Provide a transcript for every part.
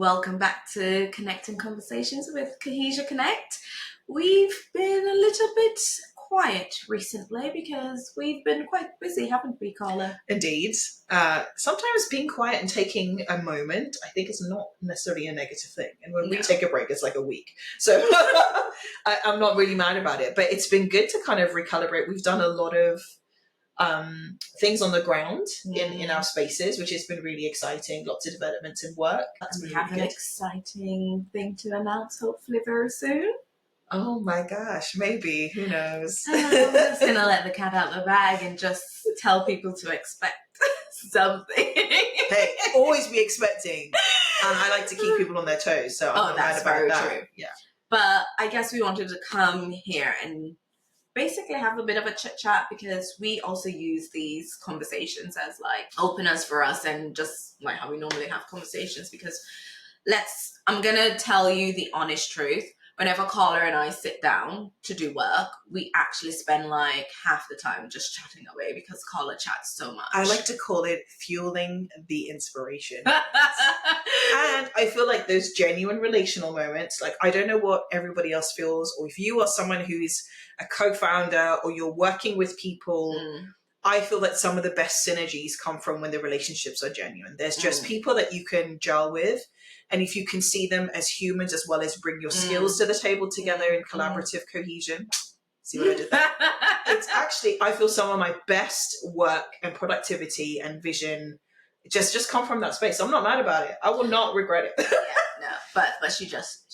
Welcome back to Connecting Conversations with Cohesia Connect. We've been a little bit quiet recently because we've been quite busy, haven't we, Carla? Indeed. Sometimes being quiet and taking a moment, I think, is not necessarily a negative thing. And when we take a break, it's like a week. So I'm not really mad about it. But it's been good to kind of recalibrate. We've done a lot of things on the ground in our spaces, which has been really exciting. Lots of developments in work. We have an exciting thing to announce hopefully very soon. Oh my gosh, maybe. Who knows? I'm just going to let the cat out of the bag and just tell people to expect something. Hey, always be expecting. And I like to keep people on their toes, so I'm not mad about that. True. Yeah. But I guess we wanted to come here and basically have a bit of a chit chat because we also use these conversations as like openers for us and just like how we normally have conversations because I'm going to tell you the honest truth. Whenever Carla and I sit down to do work, we actually spend like half the time just chatting away because Carla chats so much. I like to call it fueling the inspiration. And I feel like those genuine relational moments, like I don't know what everybody else feels, or if you are someone who's a co-founder or you're working with people, I feel that some of the best synergies come from when the relationships are genuine. There's just people that you can gel with. And if you can see them as humans as well as bring your skills to the table together in collaborative cohesion, see what I did there? It's actually, I feel some of my best work and productivity and vision just come from that space. I'm not mad about it. I will not regret it. Yeah, no, but she chats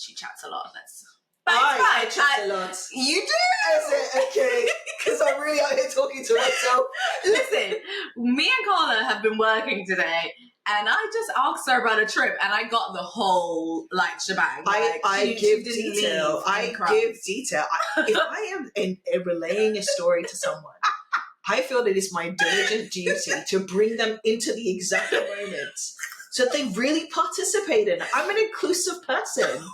a lot. I chat a lot. You do? Is it? Okay. Because I'm really out here talking to myself. Listen, me and Carla have been working today. And I just asked her about a trip, and I got the whole like shebang. I give detail. If I am relaying a story to someone, I feel that it is my diligent duty to bring them into the exact moment so that they really participate in it. I'm an inclusive person.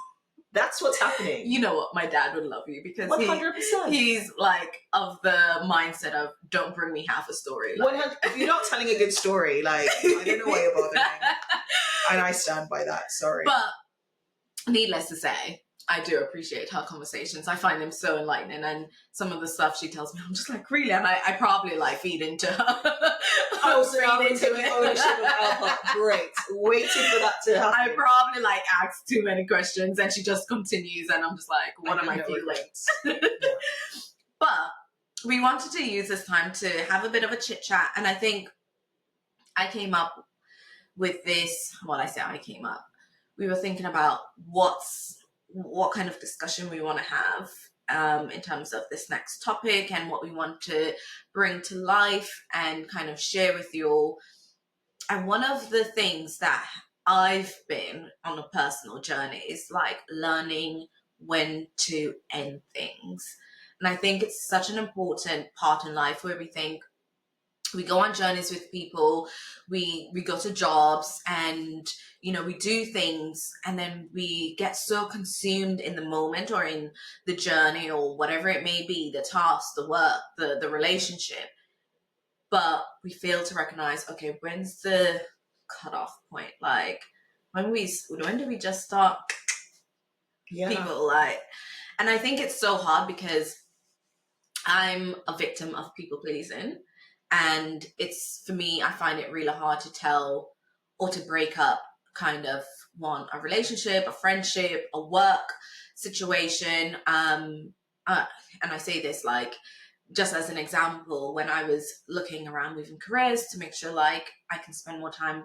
That's what's happening. You know what? My dad would love you because 100%. He's like of the mindset of don't bring me half a story. Like. If you're not telling a good story, like I don't know why you're bothering. And I stand by that. Sorry. But needless to say, I do appreciate her conversations. I find them so enlightening, and some of the stuff she tells me, I'm just like, really? And I probably like feed into her. So now we're taking ownership of our part. Great. Waiting for that to happen. I probably like ask too many questions, and she just continues, and I'm just like, what am I feeling? But we wanted to use this time to have a bit of a chit chat, and I think I came up with this. Well, I say I came up. We were thinking about what kind of discussion we want to have in terms of this next topic and what we want to bring to life and kind of share with you all. And one of the things that I've been on a personal journey is like learning when to end things. And I think it's such an important part in life where we think we go on journeys with people, we go to jobs and, you know, we do things and then we get so consumed in the moment or in the journey or whatever it may be, the task, the work, the relationship. But we fail to recognize, okay, when's the cutoff point? Like when do we just start people like, and I think it's so hard because I'm a victim of people pleasing. And it's, for me, I find it really hard to tell or to break up kind of a relationship, a friendship, a work situation. And I say this like, just as an example, when I was looking around moving careers to make sure like I can spend more time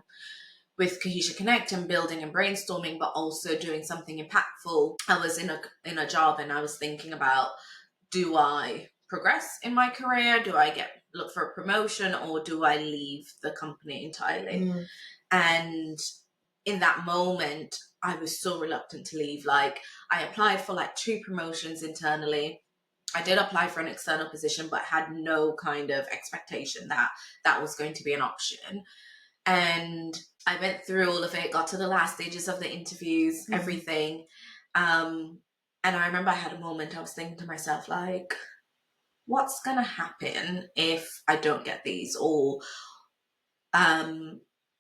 with Cohesia Connect and building and brainstorming, but also doing something impactful. I was in a job and I was thinking about, do I progress in my career? Do I look for a promotion or do I leave the company entirely? And in that moment, I was so reluctant to leave. Like I applied for like 2 promotions internally. I did apply for an external position, but had no kind of expectation that that was going to be an option. And I went through all of it, got to the last stages of the interviews, everything. And I remember I had a moment, I was thinking to myself, like, what's going to happen if I don't get these? Or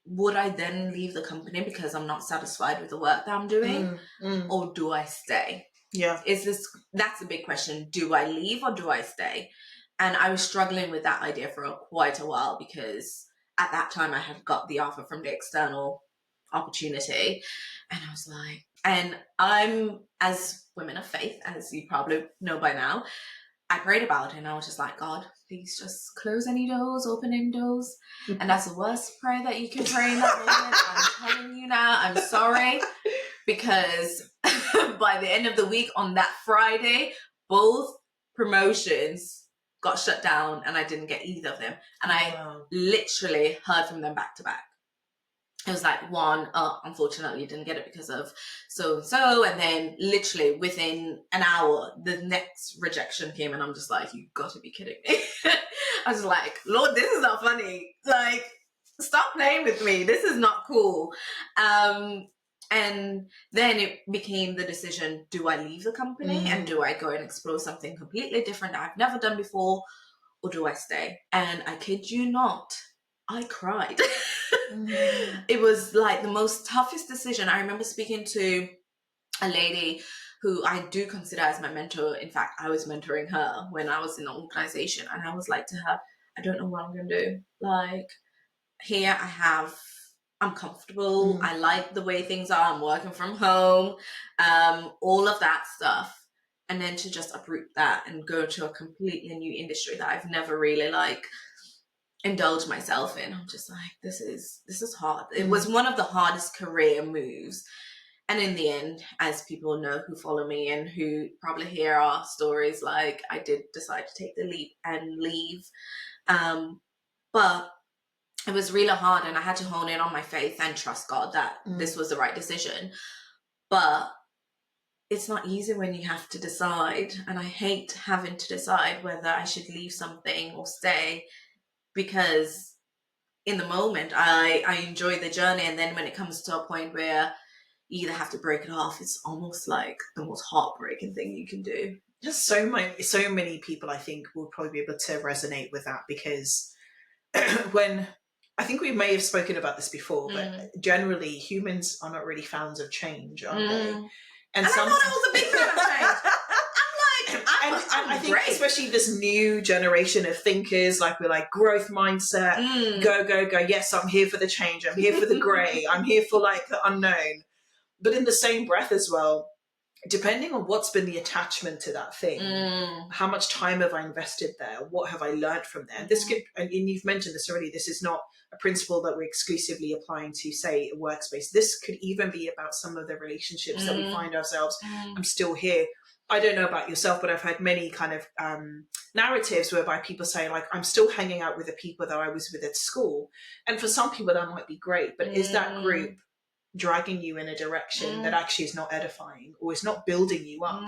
would I then leave the company because I'm not satisfied with the work that I'm doing? Or do I stay? Yeah. That's a big question. Do I leave or do I stay? And I was struggling with that idea for quite a while, because at that time I had got the offer from the external opportunity, and I was like, and I'm, as women of faith, as you probably know by now, I prayed about it and I was just like, God, please just close any doors, open any doors. And that's the worst prayer that you can pray in that moment. I'm telling you now, I'm sorry, because by the end of the week on that Friday, both promotions got shut down and I didn't get either of them. And I literally heard from them back to back. It was like, one, unfortunately didn't get it because of so-and-so. And then literally within an hour, the next rejection came, and I'm just like, you got to be kidding me. I was like, Lord, this is not funny. Like, stop playing with me. This is not cool. And then it became the decision, do I leave the company and do I go and explore something completely different that I've never done before, or do I stay? And I kid you not, I cried. It was like the most toughest decision. I remember speaking to a lady who I do consider as my mentor. In fact, I was mentoring her when I was in the organization, and I was like to her, I don't know what I'm going to do. Like, here I'm comfortable. I like the way things are. I'm working from home, all of that stuff. And then to just uproot that and go to a completely new industry that I've never really indulge myself in. I'm just like, this is hard. It was one of the hardest career moves. And in the end, as people know who follow me and who probably hear our stories, like, I did decide to take the leap and leave. But it was really hard, and I had to hone in on my faith and trust God that this was the right decision. But it's not easy when you have to decide. And I hate having to decide whether I should leave something or stay, because in the moment I enjoy the journey, and then when it comes to a point where you either have to break it off, it's almost like the most heartbreaking thing you can do. Just so many people, I think, will probably be able to resonate with that, because when, I think we may have spoken about this before, but generally humans are not really fans of change, are they? And I thought I was a big fan of change. And I think especially this new generation of thinkers, like, we're like, growth mindset, go. Yes, I'm here for the change. I'm here for the grey. I'm here for like the unknown. But in the same breath as well, depending on what's been the attachment to that thing, how much time have I invested there? What have I learned from there? This could, and you've mentioned this already, this is not a principle that we're exclusively applying to, say, a workspace. This could even be about some of the relationships that we find ourselves. I'm still here. I don't know about yourself, but I've had many kind of narratives whereby people say, like, I'm still hanging out with the people that I was with at school. And for some people that might be great, but is that group dragging you in a direction that actually is not edifying, or is not building you up?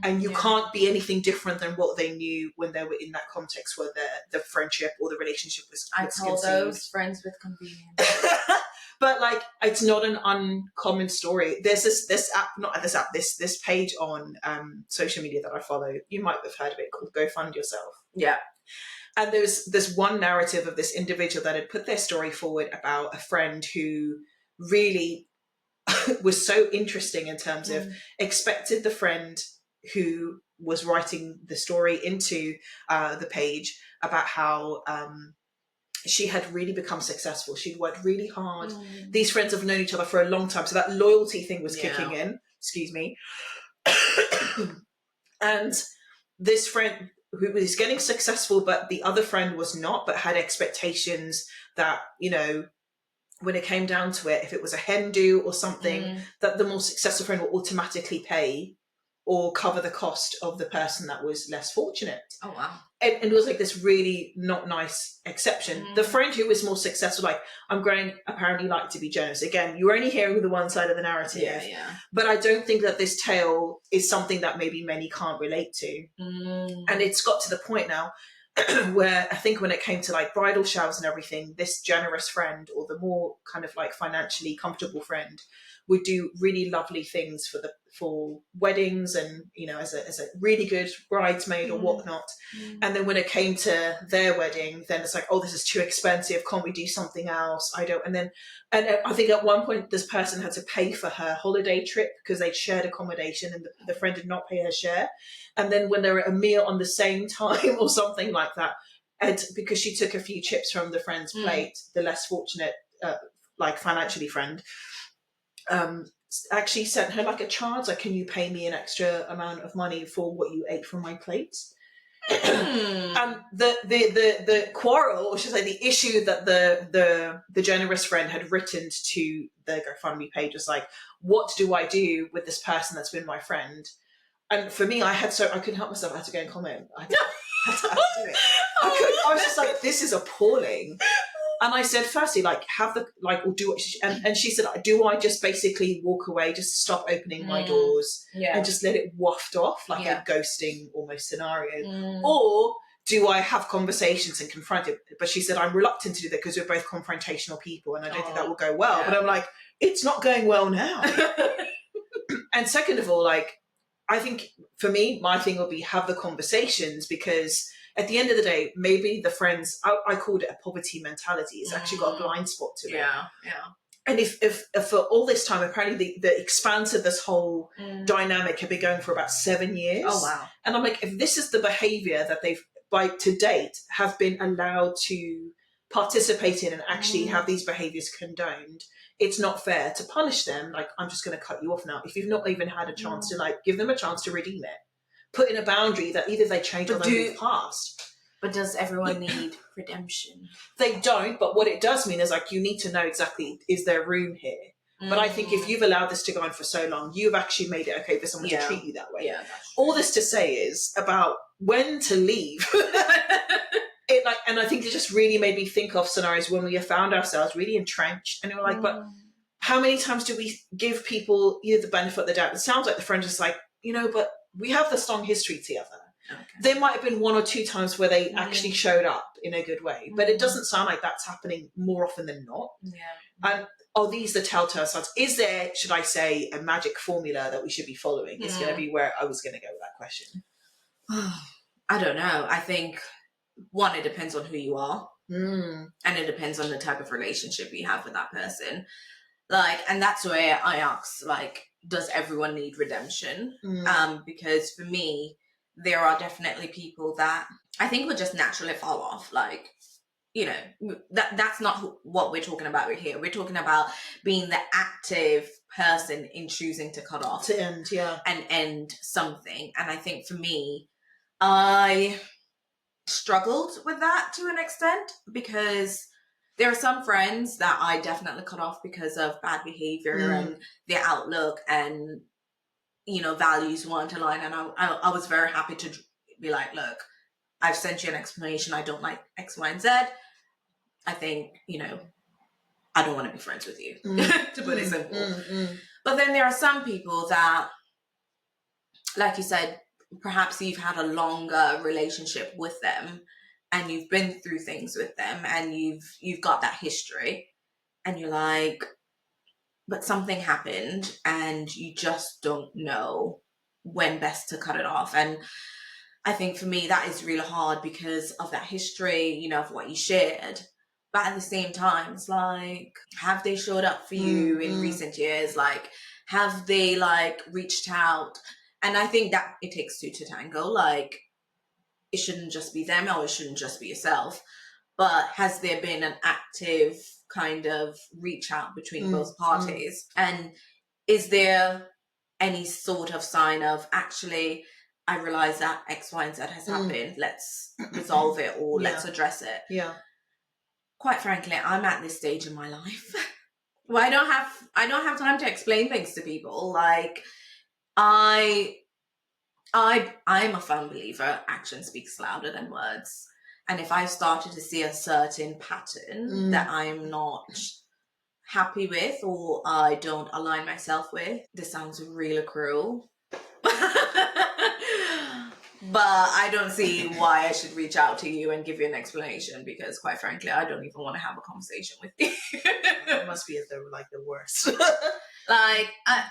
And you can't be anything different than what they knew when they were in that context where the friendship or the relationship was I call those friends with convenience. But like, it's not an uncommon story. There's this page on social media that I follow. You might have heard of it, called Go Fund Yourself. Yeah. And there's this one narrative of this individual that had put their story forward about a friend who really was so interesting in terms of expected the friend who was writing the story into the page about how she had really become successful. She'd worked really hard. These friends have known each other for a long time. So that loyalty thing was kicking in. Excuse me. And this friend who was getting successful, but the other friend was not, but had expectations that, you know, when it came down to it, if it was a hen do or something, that the more successful friend will automatically pay or cover the cost of the person that was less fortunate. Oh, wow. And it was like this really not nice exception. The friend who was more successful, like, I'm going, apparently like to be generous. Again, you're only hearing the one side of the narrative. Yeah. But I don't think that this tale is something that maybe many can't relate to. And it's got to the point now where I think when it came to like bridal showers and everything, this generous friend, or the more kind of like financially comfortable friend, would do really lovely things for weddings and, you know, as a really good bridesmaid or whatnot. And then when it came to their wedding, then it's like, oh, this is too expensive. Can't we do something else? And I think at one point this person had to pay for her holiday trip because they'd shared accommodation and the friend did not pay her share. And then when they were at a meal on the same time or something like that, and because she took a few chips from the friend's plate, the less fortunate, like financially friend, actually sent her like a charge, like, can you pay me an extra amount of money for what you ate from my plate? And the quarrel, or should I say the issue that the generous friend had written to the GoFundMe page was like, what do I do with this person that's been my friend? And for me, I couldn't help myself. I had to go and comment. I had to do it. I was just like, this is appalling. And I said, firstly, like, and she said, do I just basically walk away, just stop opening my doors and just let it waft off like a ghosting almost scenario? Or do I have conversations and confront it? But she said, I'm reluctant to do that because we're both confrontational people and I don't think that will go well. But I'm like, it's not going well now. And second of all, like, I think for me, my thing would be have the conversations, because at the end of the day, maybe the friends, I called it a poverty mentality. It's actually got a blind spot to it. Yeah. And if for all this time, apparently the expanse of this whole dynamic had been going for about 7 years. Oh, wow. And I'm like, if this is the behavior that they've, to date, have been allowed to participate in and actually have these behaviors condoned, it's not fair to punish them. Like, I'm just going to cut you off now. If you've not even had a chance to, like, give them a chance to redeem it. Put in a boundary that either they change or they move past. But does everyone need redemption? They don't, but what it does mean is, like, you need to know exactly, is there room here? But I think if you've allowed this to go on for so long, you've actually made it okay for someone to treat you that way. Yeah, all this to say is about when to leave. And I think it just really made me think of scenarios when we have found ourselves really entrenched, and we were like, but how many times do we give people either the benefit of the doubt? It sounds like the friend is like, but we have this long history together. Okay. There might have been 1 or 2 times where they actually showed up in a good way, but it doesn't sound like that's happening more often than not. And are these the telltale signs? Is there, should I say, a magic formula that we should be following? Is going to be where I was going to go with that question. I don't know. I think, one, it depends on who you are, and it depends on the type of relationship you have with that person. Like, and that's where I ask, like, does everyone need redemption? Because for me, there are definitely people that I think would just naturally fall off. Like, that's not what we're talking about here. We're talking about being the active person in choosing to cut off. To end, and end something. And I think for me, I struggled with that to an extent, because there are some friends that I definitely cut off because of bad behavior and their outlook and, values weren't aligned. And I was very happy to be like, look, I've sent you an explanation. I don't like X, Y, and Z. I think, I don't want to be friends with you, to put it simple. But then there are some people that, like you said, perhaps you've had a longer relationship with them and you've been through things with them and you've got that history, and you're like, but something happened and you just don't know when best to cut it off. And I think for me, that is really hard because of that history, of what you shared. But at the same time, it's like, have they showed up for you in recent years? Like, have they, like, reached out? And I think that it takes two to tango. Like, it shouldn't just be them, or it shouldn't just be yourself. But has there been an active kind of reach out between both parties? And is there any sort of sign of, actually, I realize that X, Y, and Z has happened. Let's resolve it, or let's address it. Yeah. Quite frankly, I'm at this stage in my life where I don't have time to explain things to people. Like, I'm a firm believer, action speaks louder than words. And if I've started to see a certain pattern that I'm not happy with, or I don't align myself with, this sounds really cruel. But I don't see why I should reach out to you and give you an explanation, because quite frankly, I don't even want to have a conversation with you. It must be the worst. Like,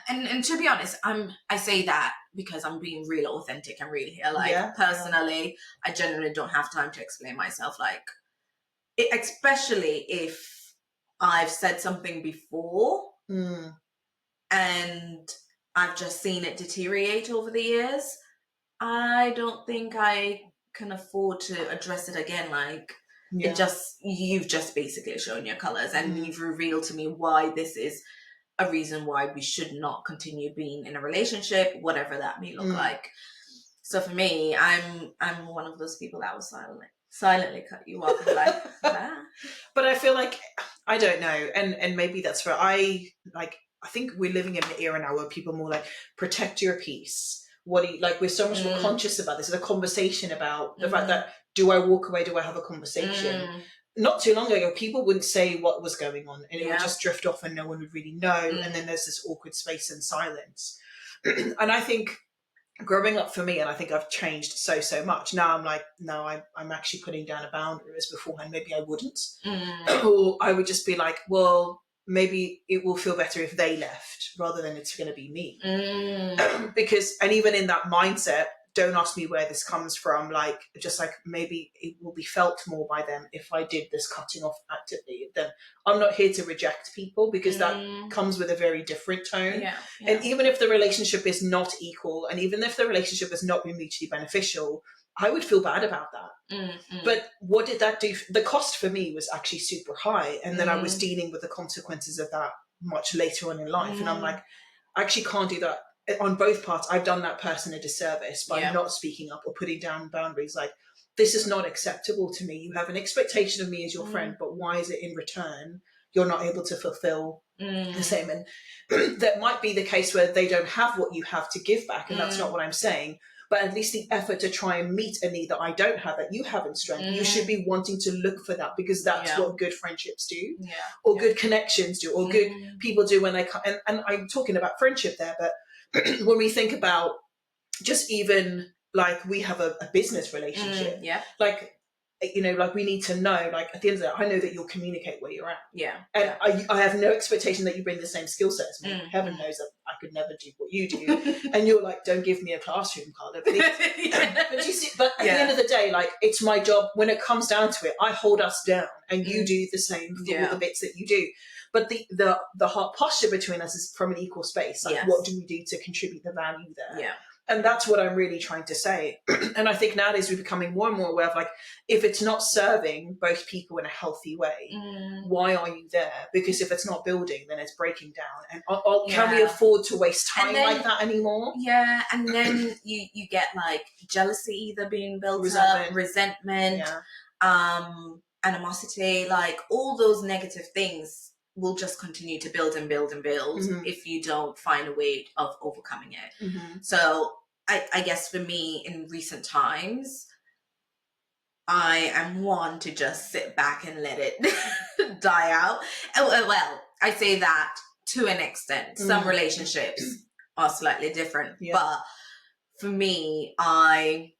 and to be honest, I say that because I'm being real authentic and real here. Like, personally, I generally don't have time to explain myself. Like, especially if I've said something before and I've just seen it deteriorate over the years. I don't think I can afford to address it again. Like, you've just basically shown your colors, and you've revealed to me why this is a reason why we should not continue being in a relationship, whatever that may look like. So for me, I'm one of those people that will silently cut you off and like, ah. But I feel like, I don't know, and maybe that's where I think we're living in an era now where people are more like, protect your peace. What do you like? We're so much more conscious about this. There's a conversation about the fact that, do I walk away? Do I have a conversation? Not too long ago, people wouldn't say what was going on, and it would just drift off and no one would really know. And then there's this awkward space and silence. And I think growing up for me, and I think I've changed so much. Now I'm like, no, I'm actually putting down a boundary. Whereas beforehand, maybe I wouldn't. Or I would just be like, well, maybe it will feel better if they left rather than it's going to be me. Because, and even in that mindset, don't ask me where this comes from. Like, just like, maybe it will be felt more by them if I did this cutting off actively. Then I'm not here to reject people, because that comes with a very different tone. And even if the relationship is not equal, and even if the relationship has not been mutually beneficial, I would feel bad about that. But what did that do? The cost for me was actually super high. And then I was dealing with the consequences of that much later on in life. And I'm like, I actually can't do that. On both parts, I've done that person a disservice by not speaking up or putting down boundaries. Like, this is not acceptable to me. You have an expectation of me as your friend, but why is it in return you're not able to fulfill the same? And that might be the case where they don't have what you have to give back, and that's not what I'm saying. But at least the effort to try and meet a need that I don't have, that you have in strength, you should be wanting to look for that, because that's what good friendships do, or good connections do, or good people do when they come. And I'm talking about friendship there, but when we think about just even like, we have a business relationship, like, you know, like, we need to know, like, at the end of the day, I know that you'll communicate where you're at. And I have no expectation that you bring the same skill set as me. Heaven knows that I could never do what you do. And you're like, don't give me a classroom, Carla. But you see, but at the end of the day, like, it's my job. When it comes down to it, I hold us down, and you do the same for all the bits that you do. But the heart posture between us is from an equal space. Like, what do we do to contribute the value there? And that's what I'm really trying to say. And I think nowadays we're becoming more and more aware of, like, if it's not serving both people in a healthy way, why are you there? Because if it's not building, then it's breaking down. And can we afford to waste time like that anymore? And then you get like jealousy either being built up, resentment, animosity, like all those negative things will just continue to build and build and build if you don't find a way of overcoming it. So I guess for me, in recent times, I am one to just sit back and let it die out. Well, I say that to an extent. Some relationships are slightly different, but for me, I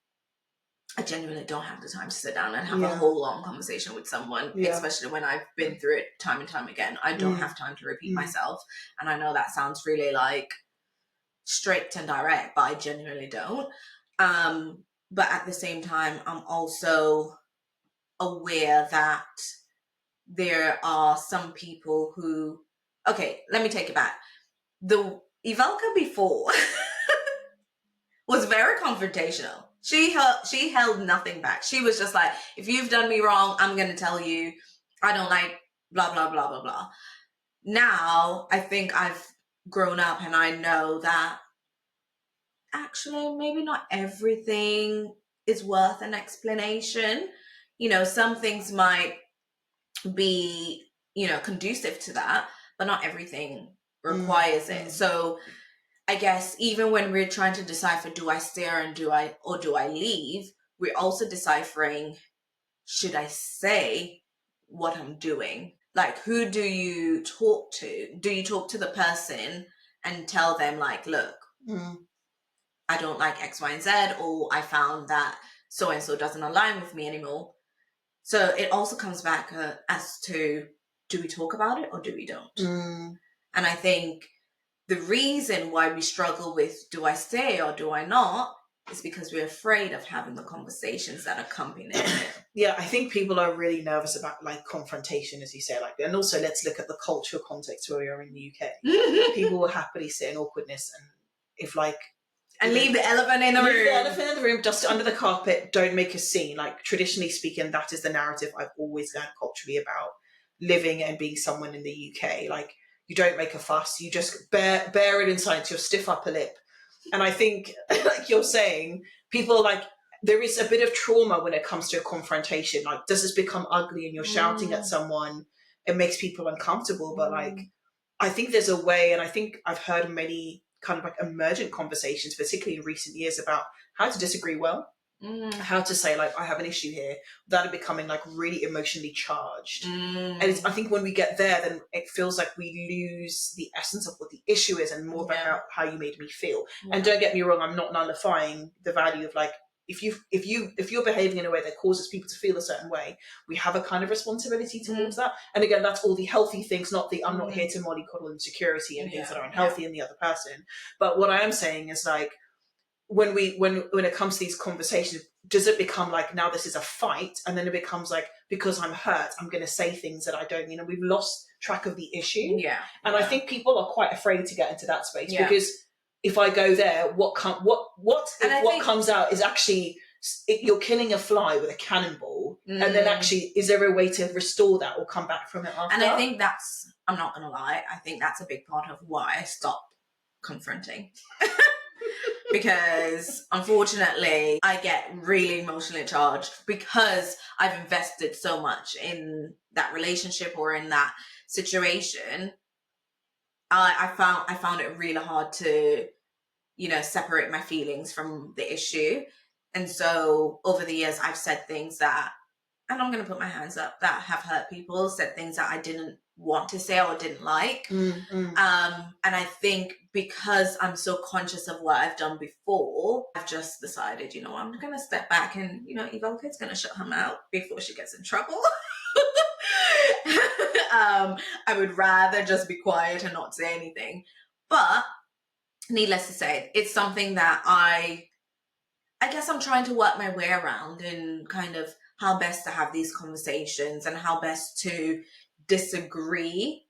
genuinely don't have the time to sit down and have a whole long conversation with someone, especially when I've been through it time and time again. I don't have time to repeat myself. And I know that sounds really like strict and direct, but I genuinely don't. But at the same time, I'm also aware that there are some people who, okay, let me take it back. The Evelkah before was very confrontational. She held nothing back. She was just like, if you've done me wrong, I'm going to tell you. I don't like blah, blah, blah, blah, blah. Now, I think I've grown up and I know that actually maybe not everything is worth an explanation. You know, some things might be, you know, conducive to that, but not everything requires it. So I guess even when we're trying to decipher, do I stay and do I leave, we're also deciphering, should I say what I'm doing? Like, who do you talk to? Do you talk to the person and tell them, like, look, I don't like X, Y, and Z, or I found that so-and-so doesn't align with me anymore. So it also comes back as to, do we talk about it or do we don't? And I think the reason why we struggle with, do I stay or do I not, is because we're afraid of having the conversations that accompany it. Yeah, I think people are really nervous about like confrontation, as you say, like, and also let's look at the cultural context where we are in the UK. People will happily sit in awkwardness and if like and leave the elephant in the room. Leave the elephant in the room, dust it under the carpet, don't make a scene. Like traditionally speaking, that is the narrative I've always learned culturally about living and being someone in the UK. Like you don't make a fuss, you just bear it inside to your stiff upper lip. And I think, like you're saying, people like, there is a bit of trauma when it comes to a confrontation. Like, does this become ugly and you're shouting at someone? It makes people uncomfortable. But like, I think there's a way, and I think I've heard many kind of like emergent conversations, particularly in recent years, about how to disagree well. How to say like, I have an issue here, without it becoming like really emotionally charged. And I think when we get there, then it feels like we lose the essence of what the issue is and more about how you made me feel. And don't get me wrong, I'm not nullifying the value of like, if you're behaving in a way that causes people to feel a certain way, we have a kind of responsibility towards that. And again, that's all the healthy things, not the I'm not here to mollycoddle insecurity and things that are unhealthy in the other person. But what I am saying is like, when it comes to these conversations, does it become like, now this is a fight, and then it becomes like, because I'm hurt, I'm going to say things that I don't, we've lost track of the issue. And I think people are quite afraid to get into that space because if I go there, what comes out is actually you're killing a fly with a cannonball, and then actually, is there a way to restore that or come back from it after? And I think I'm not going to lie, I think that's a big part of why I stopped confronting. Because unfortunately, I get really emotionally charged because I've invested so much in that relationship or in that situation. I found it really hard to, separate my feelings from the issue. And so over the years, I've said things that, and I'm going to put my hands up, that have hurt people, said things that I didn't want to say or didn't like. And I think because I'm so conscious of what I've done before, I've just decided, I'm going to step back and, Evelkah's going to shut her mouth before she gets in trouble. I would rather just be quiet and not say anything. But needless to say, it's something that I guess I'm trying to work my way around in kind of how best to have these conversations and how best to disagree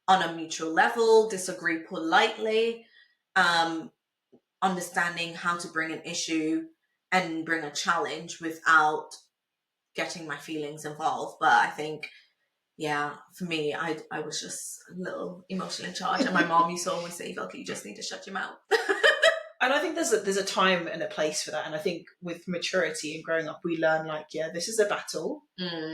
on a mutual level, disagree politely, understanding how to bring an issue and bring a challenge without getting my feelings involved. But I think, for me, I was just a little emotionally charged. And my mom used to always say, Evelkah, you just need to shut your mouth. And I think there's a time and a place for that. And I think with maturity and growing up, we learn like, this is a battle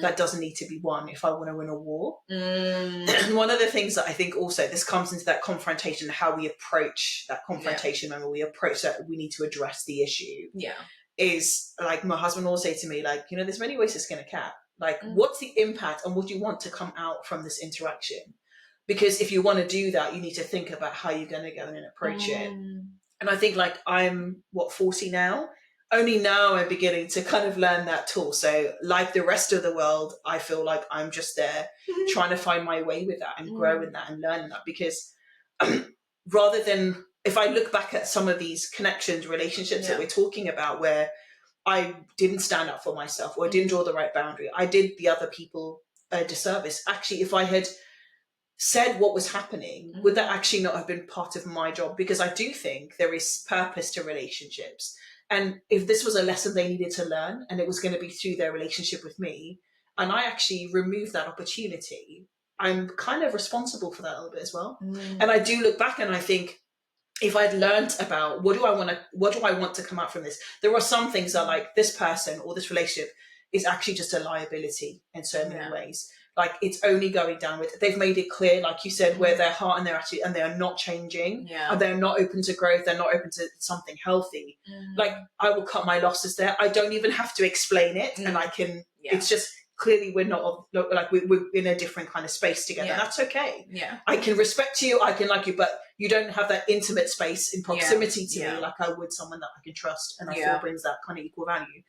that doesn't need to be won if I want to win a war. And one of the things that I think also, this comes into that confrontation, how we approach that confrontation, when we approach that, we need to address the issue. Is like, my husband will say to me, like, there's many ways to skin a cat. Like, what's the impact and what do you want to come out from this interaction? Because if you want to do that, you need to think about how you're going to go and approach it. And I think like I'm 40 now. Only now I'm beginning to kind of learn that tool. So like the rest of the world, I feel like I'm just there trying to find my way with that and grow in that and learn that. Because rather than, if I look back at some of these connections, relationships that we're talking about, where I didn't stand up for myself or I didn't draw the right boundary, I did the other people a disservice. Actually, if I had said what was happening, would that actually not have been part of my job? Because I do think there is purpose to relationships. And if this was a lesson they needed to learn and it was going to be through their relationship with me, and I actually removed that opportunity, I'm kind of responsible for that a little bit as well. And I do look back and I think, if I'd learned about what do I want to come out from this, there are some things that like this person or this relationship is actually just a liability in so many ways. Like it's only going downward. They've made it clear, like you said, where their heart and their attitude, and they are not changing, and they're not open to growth. They're not open to something healthy. Like I will cut my losses there. I don't even have to explain it, and I can. It's just clearly we're not like we're in a different kind of space together. That's okay. I can respect you. I can like you, but you don't have that intimate space in proximity to me like I would someone that I can trust, and I feel brings that kind of equal value.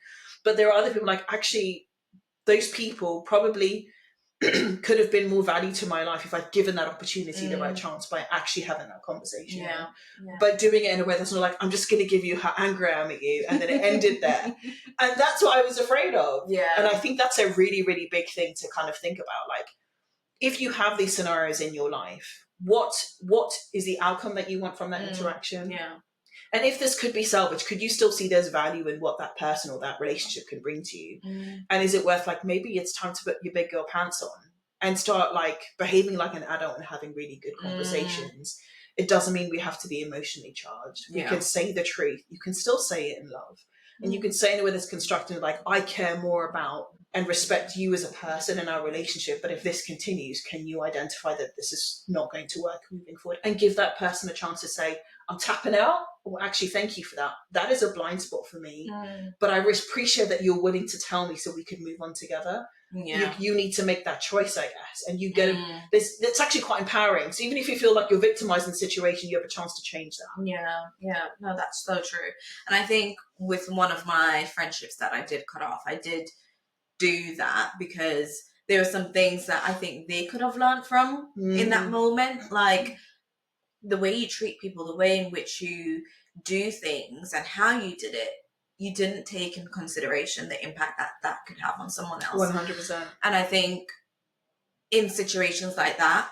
But there are other people like actually those people probably could have been more value to my life if I'd given that opportunity the right chance by actually having that conversation. Yeah. But doing it in a way that's not like, I'm just going to give you how angry I am at you, and then it ended there. And that's what I was afraid of. Yeah. And I think that's a really, really big thing to kind of think about. Like, if you have these scenarios in your life, what is the outcome that you want from that interaction? Yeah. And if this could be salvaged, could you still see there's value in what that person or that relationship can bring to you? And is it worth, like, maybe it's time to put your big girl pants on and start, like, behaving like an adult and having really good conversations? It doesn't mean we have to be emotionally charged. We can say the truth. You can still say it in love. And you can say it in a way that's constructive, like, I care more about and respect you as a person in our relationship, but if this continues, can you identify that this is not going to work moving forward? And give that person a chance to say, I'm tapping out, or actually, thank you for that. That is a blind spot for me. But I appreciate that you're willing to tell me so we could move on together. Yeah. You need to make that choice, I guess. And you get it's actually quite empowering. So even if you feel like you're victimized in the situation, you have a chance to change that. Yeah. No, that's so true. And I think with one of my friendships that I did cut off, I did do that because there were some things that I think they could have learned from in that moment, like the way you treat people, the way in which you do things and how you did it. You didn't take in consideration the impact that could have on someone else. 100%. And I think in situations like that,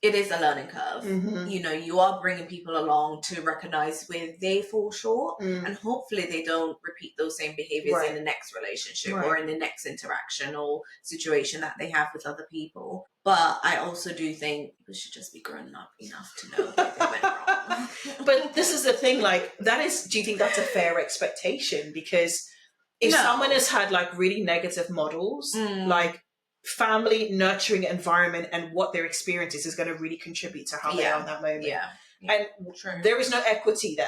it is a learning curve. You know, you are bringing people along to recognize where they fall short, and hopefully they don't repeat those same behaviors in the next relationship or in the next interaction or situation that they have with other people. But I also do think people should just be grown up enough to know that they went wrong. But this is the thing, like, do you think that's a fair expectation? Because if someone has had, like, really negative models, like, family nurturing environment and what their experience is going to really contribute to how they are in that moment. And there is no equity there.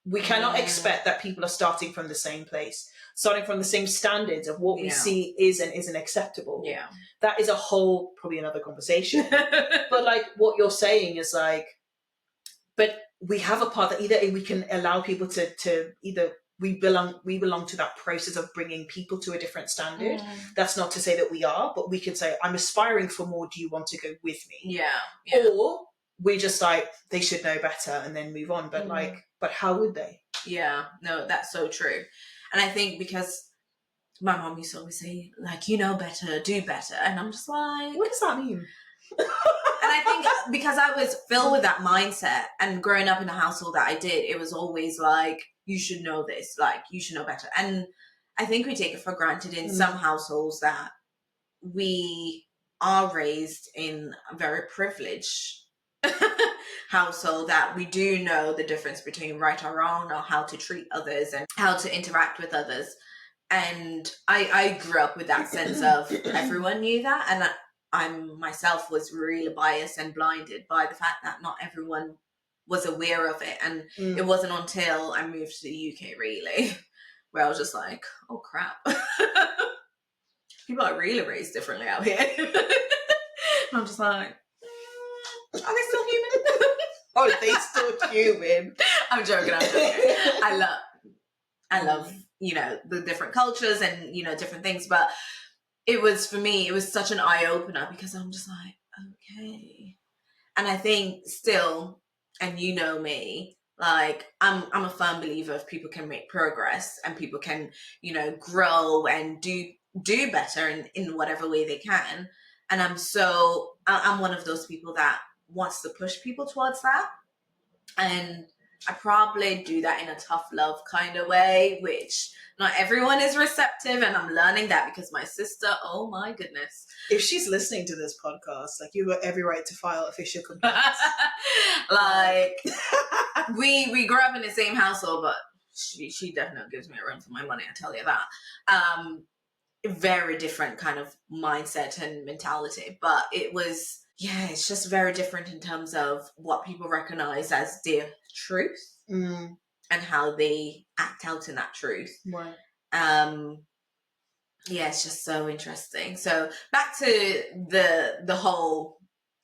We cannot expect that people are starting from the same place, starting from the same standards of what we see is and isn't acceptable. That is a whole, probably another conversation. But, like, what you're saying is, like, but we have a part that either we can allow people to either we belong to that process of bringing people to a different standard. That's not to say that we are, but we can say, I'm aspiring for more. Do you want to go with me? Or we're just like, they should know better and then move on. But but how would they? Yeah, no, that's so true. And I think because my mom used to always say, like, you know better, do better. And I'm just like, what does that mean? And I think because I was filled with that mindset and growing up in the household that I did, it was always like, you should know this, like, you should know better. And I think we take it for granted in some households that we are raised in a very privileged household, that we do know the difference between right or wrong, or how to treat others and how to interact with others. And I grew up with that sense of everyone knew that. And I myself was really biased and blinded by the fact that not everyone was aware of it. And it wasn't until I moved to the UK, really, where I was just like, oh crap. People are really raised differently out here. I'm just like, are they still human? Are they still human? I'm joking. I love, you know, the different cultures and, you know, different things. But it was, for me, it was such an eye-opener because I'm just like, okay. And I think still, and you know me, like, I'm a firm believer if people can make progress and people can, you know, grow and do better in whatever way they can. And I'm one of those people that wants to push people towards that. And I probably do that in a tough love kind of way, which not everyone is receptive. And I'm learning that because my sister, oh my goodness. If she's listening to this podcast, like, you've got every right to file official complaints. Like, we grew up in the same household, but she definitely gives me a run for my money, I tell you that. Very different kind of mindset and mentality, but it was, it's just very different in terms of what people recognize as their truth and how they act out in that truth. Right. It's just so interesting. So back to the whole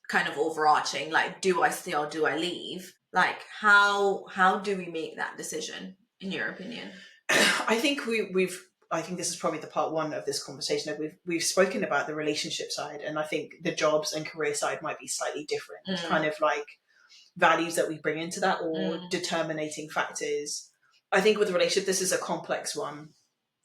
kind of overarching, like, do I stay or do I leave? Like, how do we make that decision, in your opinion? I think we've I think this is probably the part one of this conversation, that we've spoken about the relationship side, and I think the jobs and career side might be slightly different, kind of like values that we bring into that, or determining factors. I think with the relationship, this is a complex one.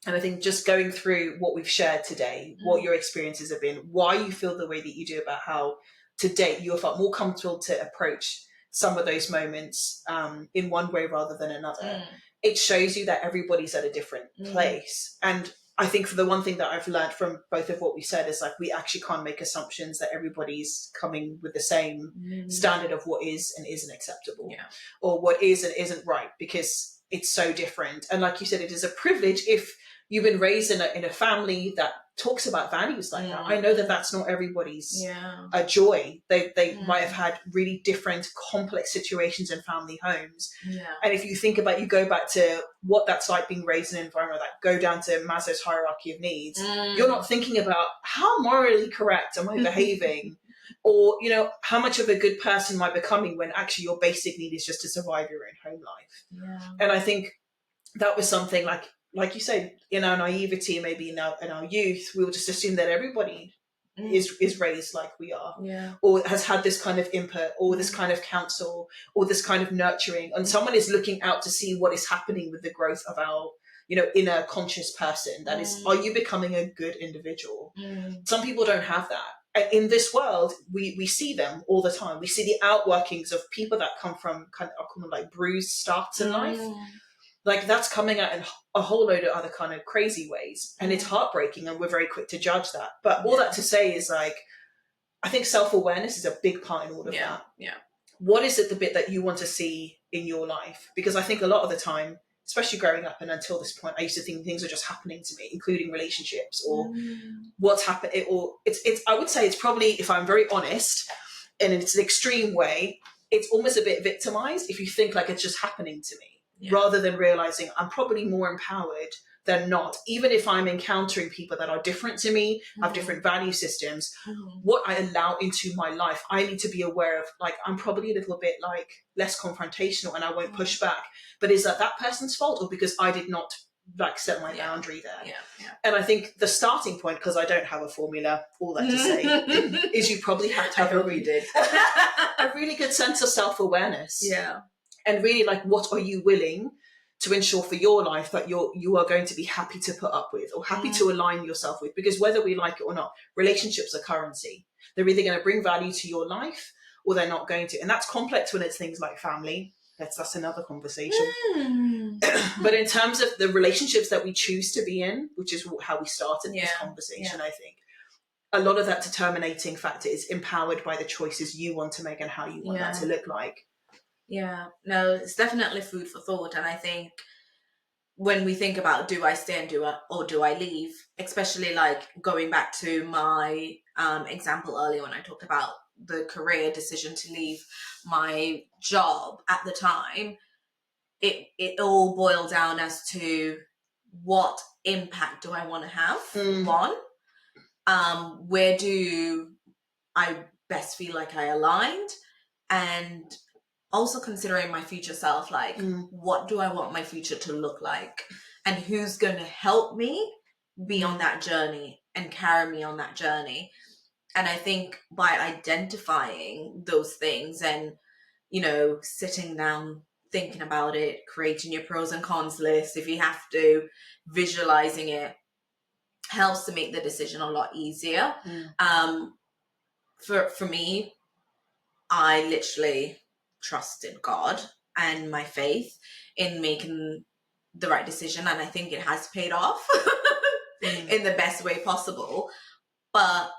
And I think just going through what we've shared today, what your experiences have been, why you feel the way that you do about how to date you have felt more comfortable to approach some of those moments in one way rather than another. It shows you that everybody's at a different place. And I think for the one thing that I've learned from both of what we said is like, we actually can't make assumptions that everybody's coming with the same standard of what is and isn't acceptable, or what is and isn't right, because it's so different. And like you said, it is a privilege if you've been raised in a family that talks about values like that. I know that that's not everybody's joy. They might have had really different, complex situations in family homes. And if you think about, you go back to what that's like being raised in an environment that go down to Maslow's hierarchy of needs, you're not thinking about how morally correct am I behaving, or, you know, how much of a good person am I becoming, when actually your basic need is just to survive your own home life. And I think that was something like you said, in our naivety, maybe in our youth, we will just assume that everybody is raised like we are, or has had this kind of input, or this kind of counsel, or this kind of nurturing, and someone is looking out to see what is happening with the growth of our, you know, inner conscious person. That is, are you becoming a good individual? Some people don't have that. And in this world, we see them all the time. We see the outworkings of people that come from kind of like bruised starts in life. Like, that's coming out in a whole load of other kind of crazy ways. And it's heartbreaking, and we're very quick to judge that. But all that to say is, like, I think self-awareness is a big part in all of that. What is it, the bit that you want to see in your life? Because I think a lot of the time, especially growing up and until this point, I used to think things are just happening to me, including relationships, or what's happened. Or it's I would say it's probably, if I'm very honest, and it's an extreme way, it's almost a bit victimized if you think like it's just happening to me. Rather than realizing I'm probably more empowered than not, even if I'm encountering people that are different to me, have different value systems. What I allow into my life, I need to be aware of. Like, I'm probably a little bit like less confrontational, and I won't push back. But is that person's fault, or because I did not like set my boundary there? And I think the starting point, because I don't have a formula, all that to say, is you probably have to have a really good sense of self-awareness. And really, like, what are you willing to ensure for your life that you are going to be happy to put up with, or happy to align yourself with? Because whether we like it or not, relationships are currency. They're either going to bring value to your life, or they're not going to. And that's complex when it's things like family. That's another conversation. But in terms of the relationships that we choose to be in, which is how we started this conversation, I think a lot of that determining factor is empowered by the choices you want to make and how you want that to look like. No, it's definitely food for thought. And I think when we think about, do I stay and do I leave, especially like going back to my example earlier when I talked about the career decision to leave my job at the time, it all boiled down as to what impact do I want to have? One, where do I best feel like I aligned? And also considering my future self, like, what do I want my future to look like? And who's going to help me be on that journey and carry me on that journey? And I think by identifying those things and, you know, sitting down, thinking about it, creating your pros and cons list, if you have to, visualizing it, helps to make the decision a lot easier. For me, I literally trusted God and my faith in making the right decision, and I think it has paid off in the best way possible. But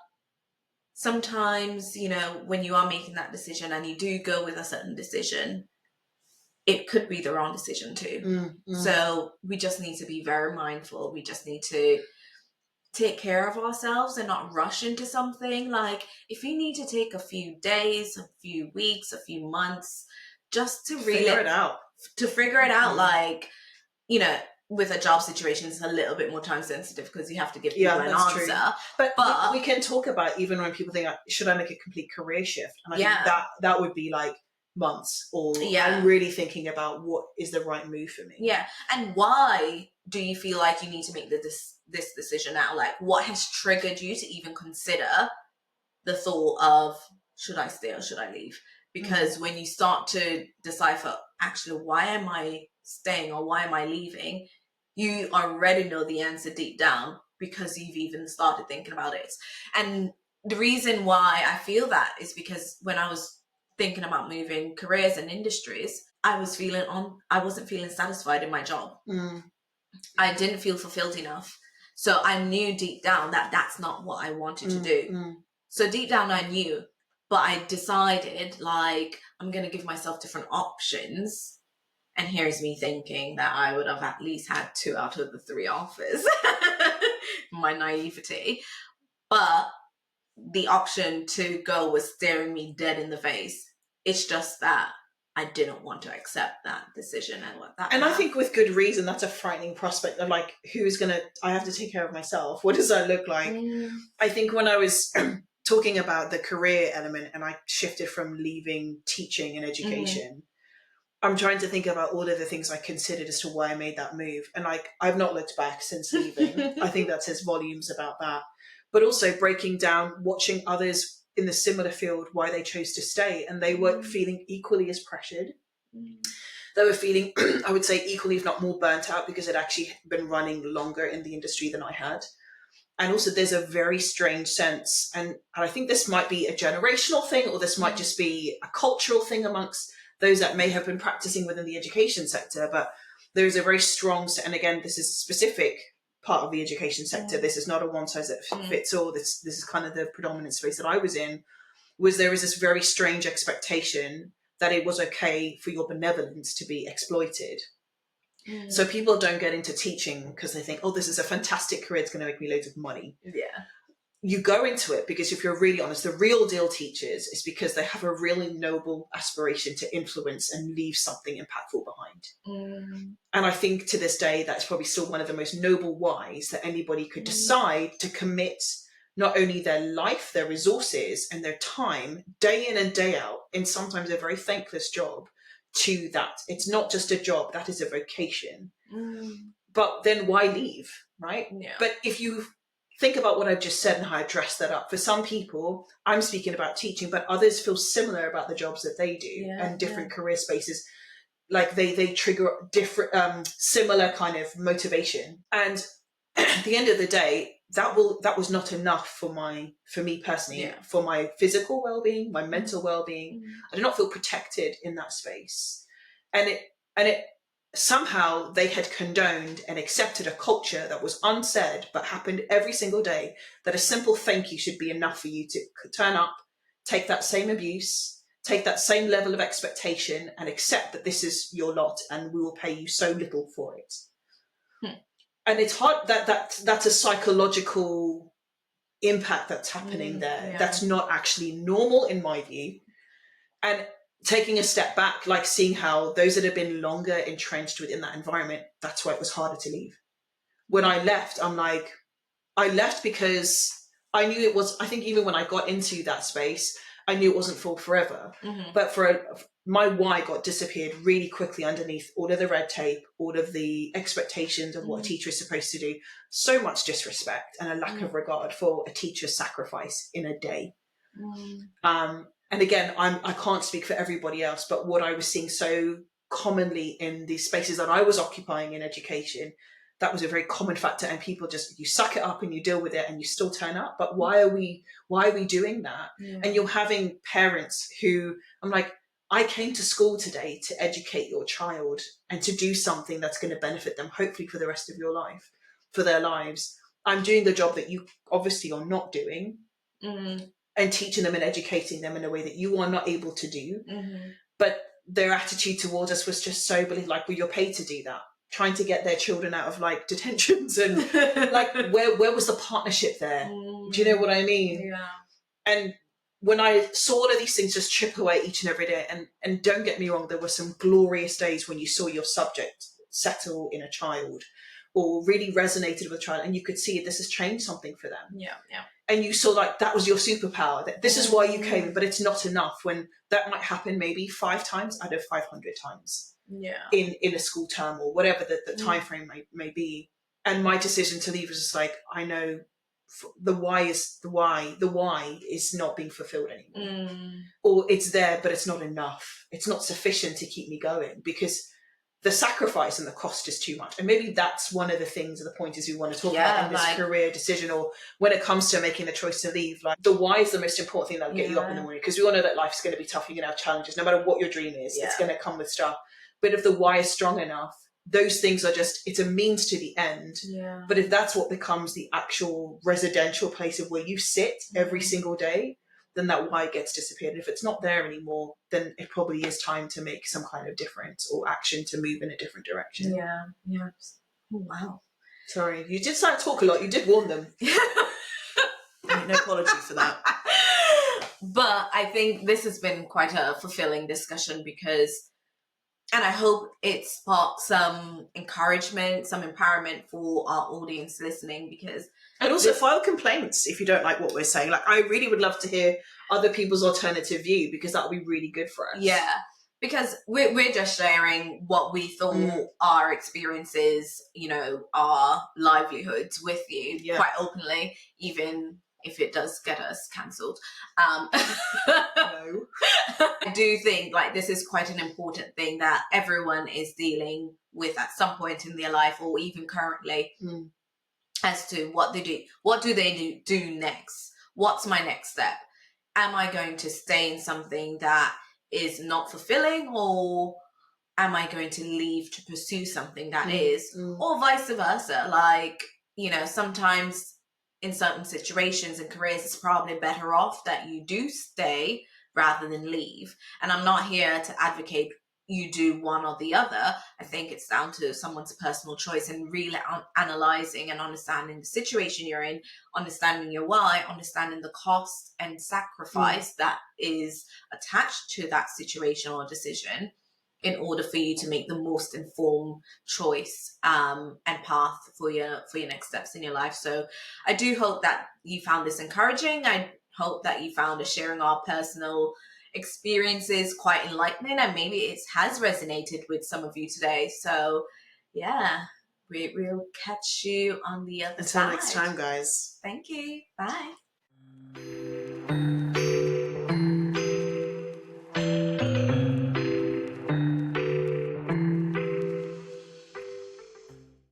sometimes, you know, when you are making that decision and you do go with a certain decision, it could be the wrong decision too. So we just need to be very mindful. We just need to take care of ourselves and not rush into something. Like, if you need to take a few days, a few weeks, a few months, just to really figure it out, like, you know, with a job situation, it's a little bit more time sensitive because you have to give people an answer. True. But we can talk about, even when people think, should I make a complete career shift? And I think that would be like months, or I'm really thinking about what is the right move for me. And why do you feel like you need to make this decision now? Like, what has triggered you to even consider the thought of, should I stay or should I leave? Because when you start to decipher, actually, why am I staying or why am I leaving? You already know the answer deep down because you've even started thinking about it. And the reason why I feel that is because when I was thinking about moving careers and industries, I wasn't feeling satisfied in my job. I didn't feel fulfilled enough. So I knew deep down that that's not what I wanted to do. So deep down I knew, but I decided, like, I'm going to give myself different options. And here's me thinking that I would have at least had 2 out of the 3 offers. My naivety. But the option to go was staring me dead in the face. It's just that I didn't want to accept that decision and what that. And I think with good reason, that's a frightening prospect of like, I have to take care of myself. What does that look like? I think when I was talking about the career element and I shifted from leaving teaching and education, I'm trying to think about all of the things I considered as to why I made that move. And like, I've not looked back since leaving. I think that says volumes about that. But also breaking down, watching others in the similar field, why they chose to stay. And they were feeling equally as pressured. They were feeling, I would say, equally, if not more burnt out, because it actually been running longer in the industry than I had. And also there's a very strange sense. And I think this might be a generational thing, or this might just be a cultural thing amongst those that may have been practicing within the education sector. But there's a very strong, and again, this is a specific part of the education sector. This is not a one size that fits all. This is kind of the predominant space that I was in, was there was this very strange expectation that it was okay for your benevolence to be exploited. So people don't get into teaching because they think, oh, this is a fantastic career, it's going to make me loads of money. Yeah. You go into it because, if you're really honest, the real deal teachers is because they have a really noble aspiration to influence and leave something impactful behind. And I think to this day, that's probably still one of the most noble whys that anybody could decide to commit not only their life, their resources, and their time, day in and day out, in sometimes a very thankless job, to that. It's not just a job, that is a vocation. But then why leave, right? Yeah. But if you think about what I've just said and how I dressed that up, for some people, I'm speaking about teaching, but others feel similar about the jobs that they do and different career spaces. Like they trigger different, similar kind of motivation. And at the end of the day, that was not enough for me personally, for my physical well-being, my mental well-being. I did not feel protected in that space. And it somehow they had condoned and accepted a culture that was unsaid but happened every single day, that a simple thank you should be enough for you to turn up, take that same abuse, take that same level of expectation, and accept that this is your lot and we will pay you so little for it. And it's hard that's a psychological impact that's happening there. That's not actually normal in my view. And taking a step back, like seeing how those that have been longer entrenched within that environment, that's why it was harder to leave. When I left, I left because I knew it was, I think even when I got into that space, I knew it wasn't for forever. But my why disappeared really quickly underneath all of the red tape, all of the expectations of what a teacher is supposed to do. So much disrespect and a lack of regard for a teacher's sacrifice in a day. And again, I can't speak for everybody else, but what I was seeing so commonly in the spaces that I was occupying in education, that was a very common factor. And people just, you suck it up and you deal with it and you still turn up. But why are we doing that? And you're having parents who, I'm like, I came to school today to educate your child and to do something that's going to benefit them, hopefully for the rest of your life, for their lives. I'm doing the job that you obviously are not doing. And teaching them and educating them in a way that you are not able to do. But their attitude towards us was just so like, well, you're paid to do that. Trying to get their children out of like detentions and like where was the partnership there? Do you know what I mean? Yeah. And when I saw all of these things just chip away each and every day, and don't get me wrong, there were some glorious days when you saw your subject settle in a child or really resonated with a child and you could see this has changed something for them. Yeah. And you saw like that was your superpower, that this is why you came, but it's not enough when that might happen maybe 5 times out of 500 times. in a school term or whatever the time frame may be. And my decision to leave was just like, I know the why is not being fulfilled anymore. Or it's there, but it's not enough. It's not sufficient to keep me going because the sacrifice and the cost is too much. And maybe that's one of the things, or the pointers we want to talk about in this career decision, or when it comes to making the choice to leave. Like, the why is the most important thing that will get you up in the morning, because we all know that life's going to be tough. You're going to have challenges. No matter what your dream is, it's going to come with stuff. But if the why is strong enough, those things are just, it's a means to the end. But if that's what becomes the actual residential place of where you sit every single day, then that why gets disappeared. And if it's not there anymore, then it probably is time to make some kind of difference or action to move in a different direction. Oh, wow. Sorry, you did start to talk a lot. You did warn them. No apology for that. But I think this has been quite a fulfilling discussion because, and I hope it sparks some encouragement, some empowerment for our audience listening, because... And also file complaints if you don't like what we're saying. Like, I really would love to hear other people's alternative view, because that would be really good for us. Yeah, because we're just sharing what we thought, our experiences, you know, our livelihoods with you quite openly, even if it does get us cancelled. No. I do think like this is quite an important thing that everyone is dealing with at some point in their life, or even currently, as to what they do. What do they do next? What's my next step? Am I going to stay in something that is not fulfilling, or am I going to leave to pursue something that is, or vice versa? Like, you know, sometimes in certain situations and careers, it's probably better off that you do stay rather than leave. And I'm not here to advocate you do one or the other. I think it's down to someone's personal choice, and really analyzing and understanding the situation you're in, understanding your why, understanding the cost and sacrifice that is attached to that situation or decision, in order for you to make the most informed choice and path for your next steps in your life. So I do hope that you found this encouraging. I hope that you found us sharing our personal experiences quite enlightening, and maybe it has resonated with some of you today. So yeah, we'll catch you on the other side. Until next time, guys. Thank you. Bye.